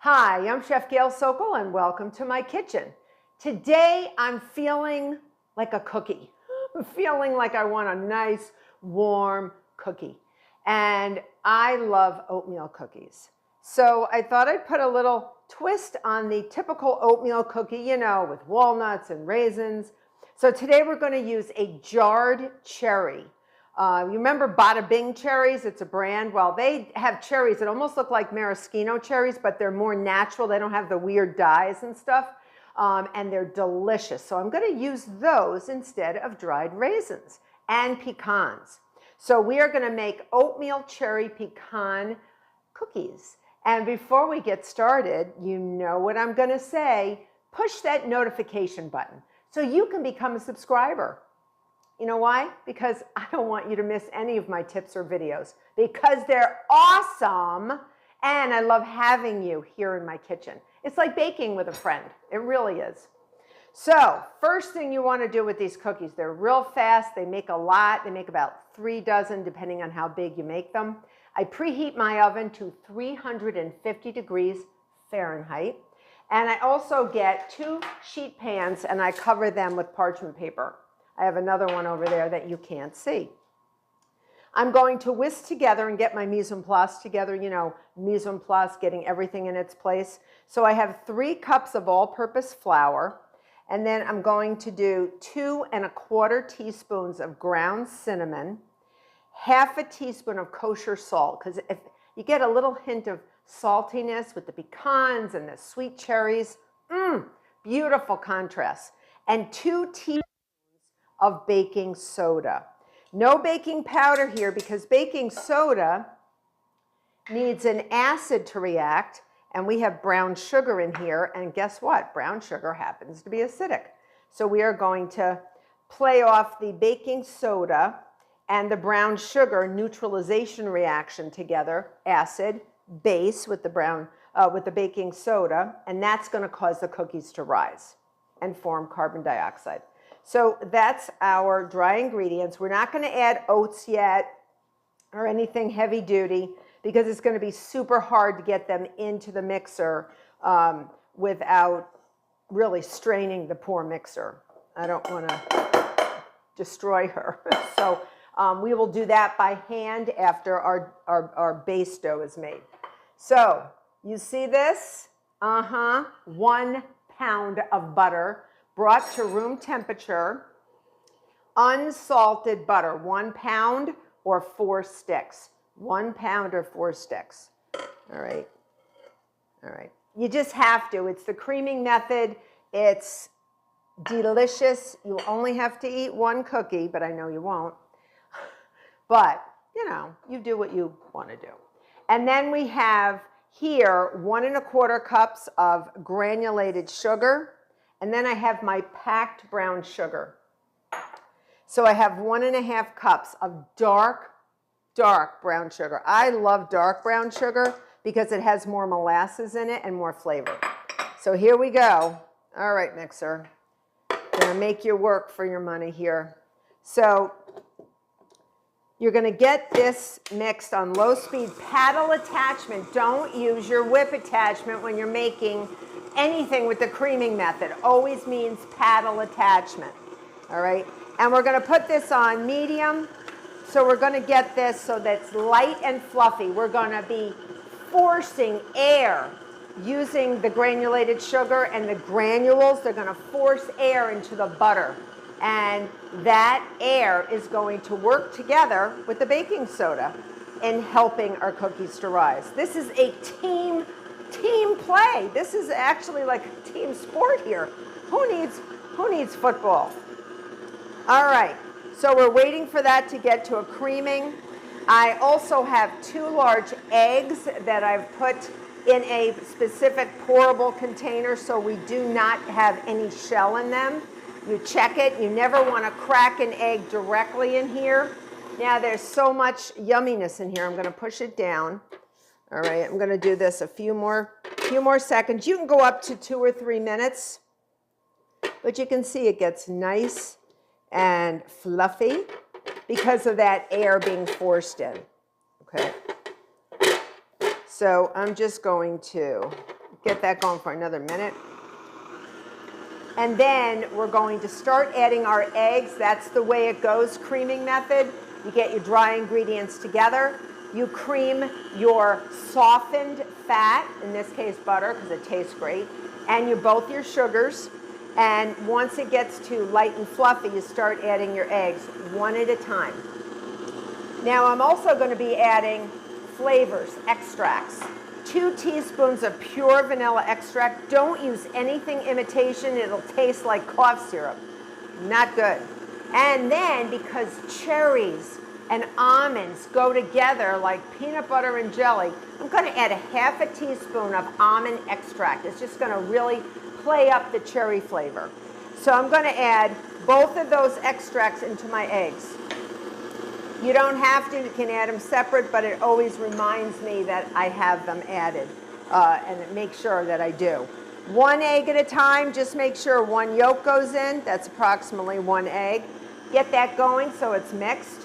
Hi, I'm Chef Gail Sokol and welcome to my kitchen. Today I'm feeling like a cookie. I'm feeling like I want a nice warm cookie. And I love oatmeal cookies. So I thought I'd put a little twist on the typical oatmeal cookie, you know, with walnuts and raisins. So today we're going to use a jarred cherry. You remember Bada Bing cherries? It's a brand. Well, they have cherries that almost look like maraschino cherries, but they're more natural. They don't have the weird dyes and stuff, and they're delicious. So I'm going to use those instead of dried raisins and pecans. So we are going to make oatmeal cherry pecan cookies. And before we get started, you know what I'm going to say. Push that notification button so you can become a subscriber. You know why? Because I don't want you to miss any of my tips or videos because they're awesome and I love having you here in my kitchen. It's like baking with a friend. It really is. So first thing you want to do with these cookies, they're real fast. They make a lot. They make about 3 dozen depending on how big you make them. I preheat my oven to 350 degrees Fahrenheit. And I also get 2 sheet pans and I cover them with parchment paper. I have another one over there that you can't see. I'm going to whisk together and get my mise en place together, you know, mise en place, getting everything in its place. So I have 3 cups of all-purpose flour, and then I'm going to do 2 1/4 teaspoons of ground cinnamon, half a teaspoon of kosher salt, because if you get a little hint of saltiness with the pecans and the sweet cherries, beautiful contrast, and 2 teaspoons of baking soda. No baking powder here because baking soda needs an acid to react, and we have brown sugar in here, and guess what? Brown sugar happens to be acidic. So we are going to play off the baking soda and the brown sugar neutralization reaction together, acid, base with the baking soda, and that's going to cause the cookies to rise and form carbon dioxide. So that's our dry ingredients. We're not going to add oats yet or anything heavy duty because it's going to be super hard to get them into the mixer without really straining the poor mixer. I don't want to destroy her. So we will do that by hand after our base dough is made. So you see this? 1 pound of butter brought to room temperature, unsalted butter, 1 pound or 4 sticks. 1 pound or 4 sticks. All right. All right. You just have to. It's the creaming method. It's delicious. You only have to eat 1 cookie, but I know you won't. But, you know, you do what you want to do. And then we have here 1 1/4 cups of granulated sugar. And then I have my packed brown sugar. So I have 1 1/2 cups of dark brown sugar. I love dark brown sugar because it has more molasses in it and more flavor. So here we go. All right, mixer. Gonna make you work for your money here. So you're gonna get this mixed on low speed. Paddle attachment. Don't use your whip attachment when you're making anything with the creaming method. Always means paddle attachment. All right, and we're going to put this on medium. So we're going to get this so that it's light and fluffy. We're going to be forcing air using the granulated sugar and the granules. They're going to force air into the butter, and that air is going to work together with the baking soda in helping our cookies to rise. This is a team play. This is actually like a team sport here. Who needs football? All right, so we're waiting for that to get to a creaming. I also have 2 large eggs that I've put in a specific pourable container so we do not have any shell in them. You check it. You never want to crack an egg directly in here. Now there's so much yumminess in here. I'm going to push it down. All right, I'm going to do this a few more seconds. You can go up to 2 or 3 minutes, but you can see it gets nice and fluffy because of that air being forced in. Okay, so I'm just going to Get that going for another minute. And then we're going to start adding our eggs. That's the way it goes, creaming method. You get your dry ingredients together. You cream your softened fat, in this case butter, because it tastes great, and both your sugars. And once it gets to light and fluffy, you start adding your eggs one at a time. Now I'm also going to be adding flavors, extracts. 2 teaspoons of pure vanilla extract. Don't use anything imitation. It'll taste like cough syrup. Not good. And then, because cherries and almonds go together like peanut butter and jelly, I'm going to add a half a teaspoon of almond extract. It's just going to really play up the cherry flavor. So I'm going to add both of those extracts into my eggs. You don't have to, you can add them separate, but it always reminds me that I have them added, and it makes sure that I do. 1 egg at a time, just make sure 1 yolk goes in. That's approximately 1 egg. Get that going so it's mixed.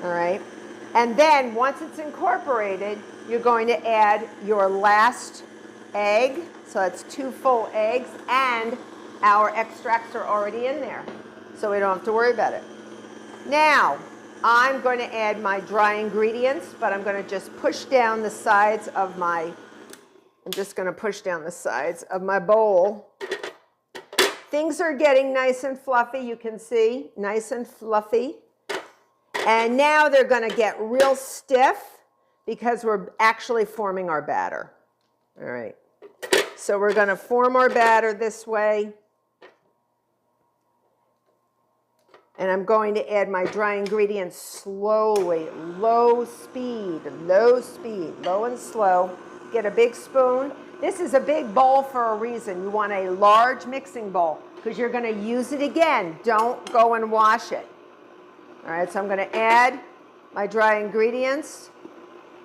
All right. And then once it's incorporated, you're going to add your last egg. So that's 2 full eggs, and our extracts are already in there. So we don't have to worry about it. Now, I'm going to add my dry ingredients, but I'm going to just push down the sides of my, bowl. Things are getting nice and fluffy, you can see, nice and fluffy. And now they're going to get real stiff because we're actually forming our batter. All right. So we're going to form our batter this way. And I'm going to add my dry ingredients slowly, low speed, low and slow. Get a big spoon. This is a big bowl for a reason. You want a large mixing bowl because you're going to use it again. Don't go and wash it. All right, so I'm going to add my dry ingredients,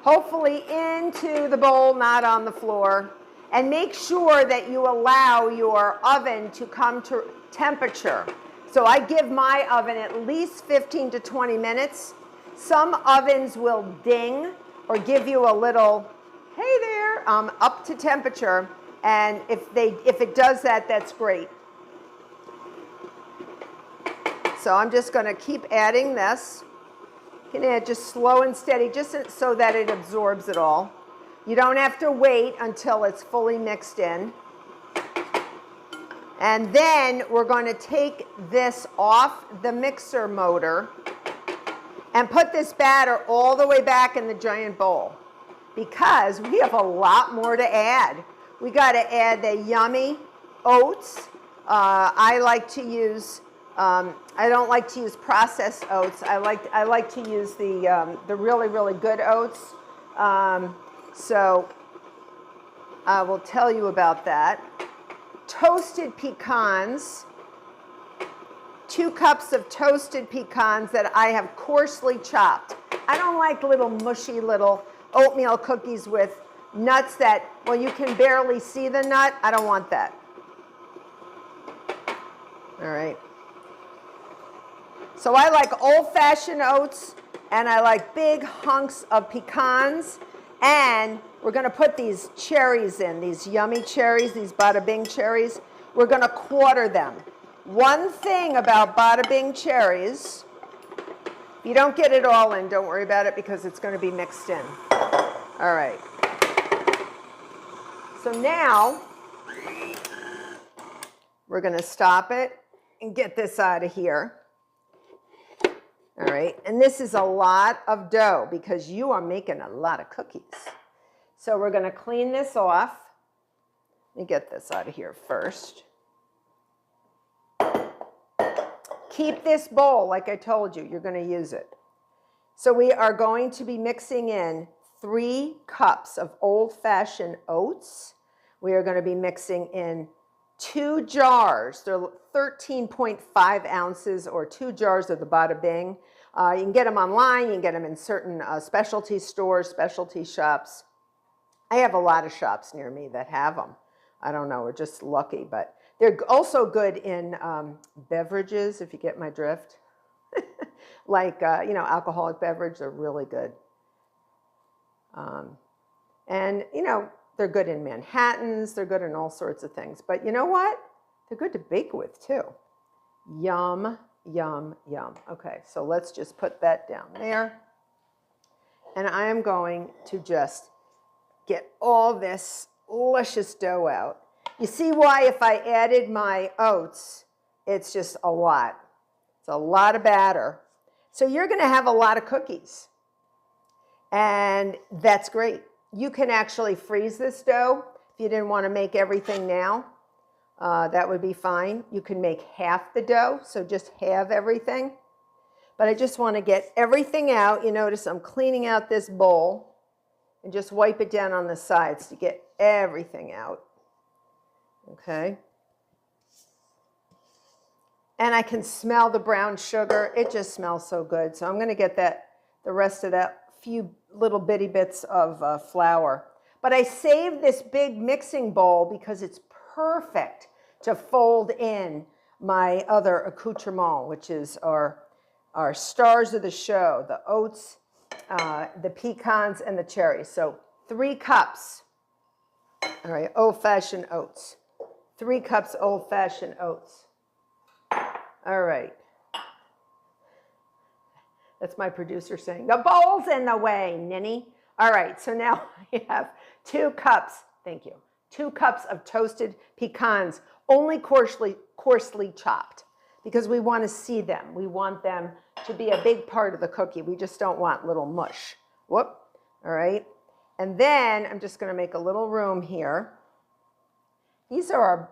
hopefully into the bowl, not on the floor. And make sure that you allow your oven to come to temperature. So I give my oven at least 15 to 20 minutes. Some ovens will ding or give you a little, hey there, up to temperature. And if it does that, that's great. So I'm just going to keep adding this. You can add just slow and steady, just so that it absorbs it all. You don't have to wait until it's fully mixed in. And then we're going to take this off the mixer motor and put this batter all the way back in the giant bowl because we have a lot more to add. We got to add the yummy oats. I like to use, I don't like to use processed oats. I like to use the really, really good oats. So I will tell you about that. Toasted pecans, 2 cups of toasted pecans that I have coarsely chopped. I don't like little mushy little oatmeal cookies with nuts that, well, you can barely see the nut. I don't want that. All right. So I like old-fashioned oats, and I like big hunks of pecans, and we're going to put these cherries in, these yummy cherries, these Bada Bing cherries. We're going to quarter them. One thing about Bada Bing cherries, if you don't get it all in, don't worry about it because it's going to be mixed in. All right. So now we're going to stop it and get this out of here. All right. And this is a lot of dough because you are making a lot of cookies. So we're going to clean this off. Let me get this out of here first. Keep this bowl, like I told you, you're going to use it. So we are going to be mixing in 3 cups of old-fashioned oats. We are going to be mixing in 2 jars. They're 13.5 ounces or 2 jars of the Bada Bing. You can get them online. You can get them in certain specialty stores, specialty shops. I have a lot of shops near me that have them. I don't know, we're just lucky, but they're also good in beverages, if you get my drift. Like, alcoholic beverage, they're really good. And, They're good in Manhattans. They're good in all sorts of things. But you know what? They're good to bake with too. Yum, yum, yum. Okay, so let's just put that down there. And I am going to just get all this luscious dough out. You see why if I added my oats, it's just a lot. It's a lot of batter. So you're going to have a lot of cookies. And that's great. You can actually freeze this dough if you didn't want to make everything now. That would be fine. You can make half the dough, so just halve everything. But I just want to get everything out. You notice I'm cleaning out this bowl and just wipe it down on the sides to get everything out. Okay. And I can smell the brown sugar. It just smells so good. So I'm going to get the rest of that few little bitty bits of flour. But I saved this big mixing bowl because it's perfect to fold in my other accoutrement, which is our stars of the show, the oats, the pecans, and the cherries. So 3 cups, all right, old-fashioned oats. 3 cups old-fashioned oats. All right. That's my producer saying, the bowl's in the way, ninny. All right, so now I have 2 cups, thank you, 2 cups of toasted pecans, only coarsely chopped, because we want to see them. We want them to be a big part of the cookie. We just don't want little mush. Whoop, all right. And then I'm just going to make a little room here. These are our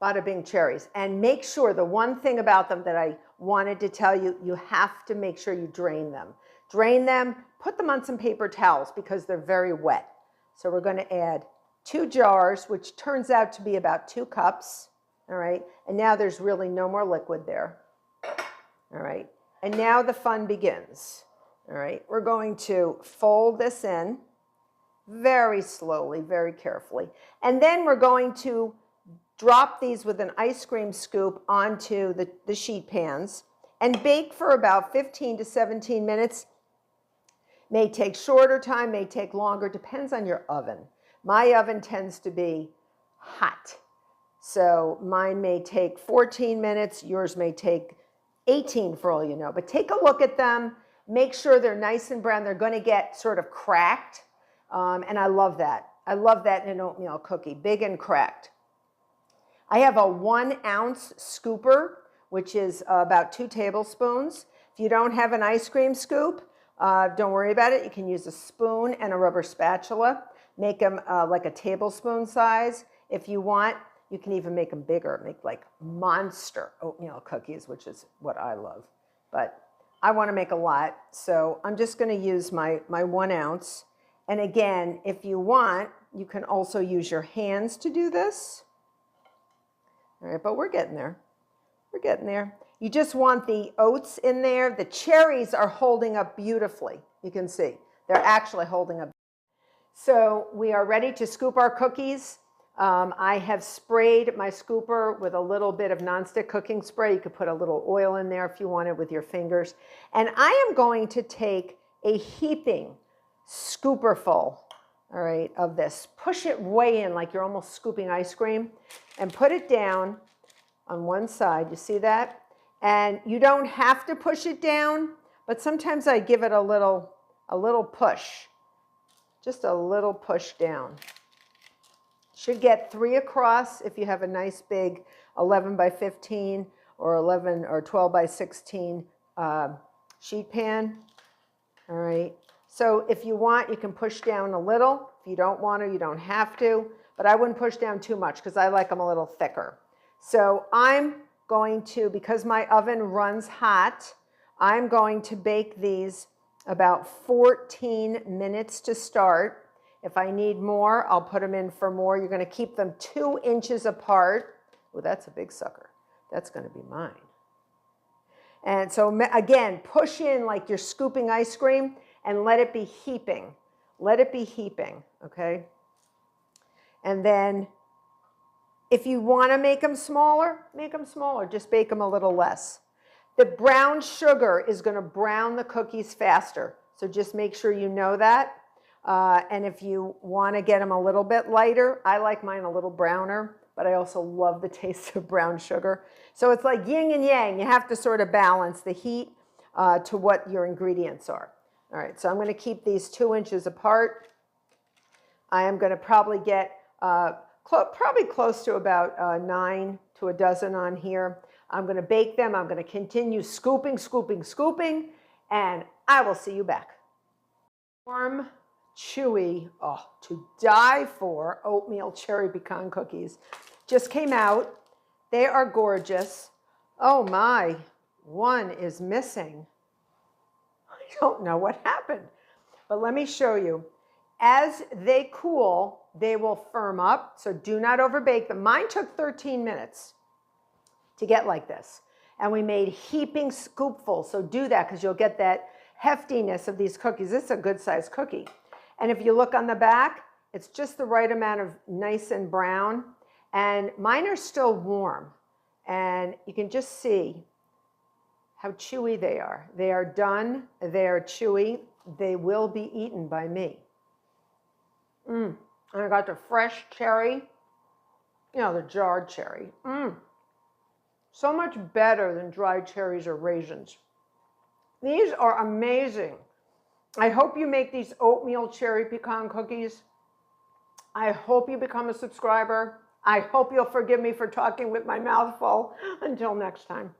Bada Bing cherries. And make sure, the one thing about them that I wanted to tell you, you have to make sure you drain them. Drain them, put them on some paper towels because they're very wet. So we're going to add 2 jars, which turns out to be about 2 cups. All right. And now there's really no more liquid there. All right. And now the fun begins. All right. We're going to fold this in very slowly, very carefully. And then we're going to drop these with an ice cream scoop onto the sheet pans and bake for about 15 to 17 minutes. May take shorter time, may take longer, depends on your oven. My oven tends to be hot. So mine may take 14 minutes, yours may take 18 for all you know. But take a look at them, make sure they're nice and brown. They're going to get sort of cracked, and I love that. I love that in an oatmeal cookie, big and cracked. I have a 1 ounce scooper, which is about 2 tablespoons. If you don't have an ice cream scoop, don't worry about it. You can use a spoon and a rubber spatula. Make them like a tablespoon size. If you want, you can even make them bigger. Make like monster oatmeal cookies, which is what I love. But I want to make a lot, so I'm just going to use my 1 ounce. And again, if you want, you can also use your hands to do this. All right, but we're getting there. We're getting there. You just want the oats in there. The cherries are holding up beautifully. You can see they're actually holding up. So we are ready to scoop our cookies. I have sprayed my scooper with a little bit of nonstick cooking spray. You could put a little oil in there if you wanted with your fingers. And I am going to take a heaping scooperful, all right, of this. Push it way in like you're almost scooping ice cream and put it down on one side. You see that? And you don't have to push it down, but sometimes I give it a little push. Just a little push down. Should get 3 across if you have a nice big 11 by 15 or 11 or 12 by 16 sheet pan. All right. So if you want, you can push down a little. If you don't want to, you don't have to. But I wouldn't push down too much because I like them a little thicker. So I'm going to, because my oven runs hot, I'm going to bake these about 14 minutes to start. If I need more, I'll put them in for more. You're going to keep them 2 inches apart. Oh, that's a big sucker. That's going to be mine. And so again, push in like you're scooping ice cream and let it be heaping. Let it be heaping, okay? And then if you want to make them smaller, make them smaller. Just bake them a little less. The brown sugar is going to brown the cookies faster. So just make sure you know that. And if you want to get them a little bit lighter, I like mine a little browner, but I also love the taste of brown sugar. So it's like yin and yang. You have to sort of balance the heat to what your ingredients are. All right, so I'm going to keep these 2 inches apart. I am going to probably get probably close to about 9 to a dozen on here. I'm going to bake them. I'm going to continue scooping, scooping, scooping, and I will see you back. Warm, chewy, oh, to die for oatmeal cherry pecan cookies just came out. They are gorgeous. Oh my, one is missing. I don't know what happened, but let me show you. As they cool, they will firm up, so do not overbake them. Mine took 13 minutes to get like this, and we made heaping scoopfuls, so do that because you'll get that heftiness of these cookies. This is a good sized cookie. And if you look on the back, it's just the right amount of nice and brown, and mine are still warm, and you can just see how chewy they are. They are done, they are chewy, they will be eaten by me. And I got the fresh cherry, you know, the jarred cherry. So much better than dried cherries or raisins. These are amazing. I hope you make these oatmeal cherry pecan cookies. I hope you become a subscriber. I hope you'll forgive me for talking with my mouth full. Until next time.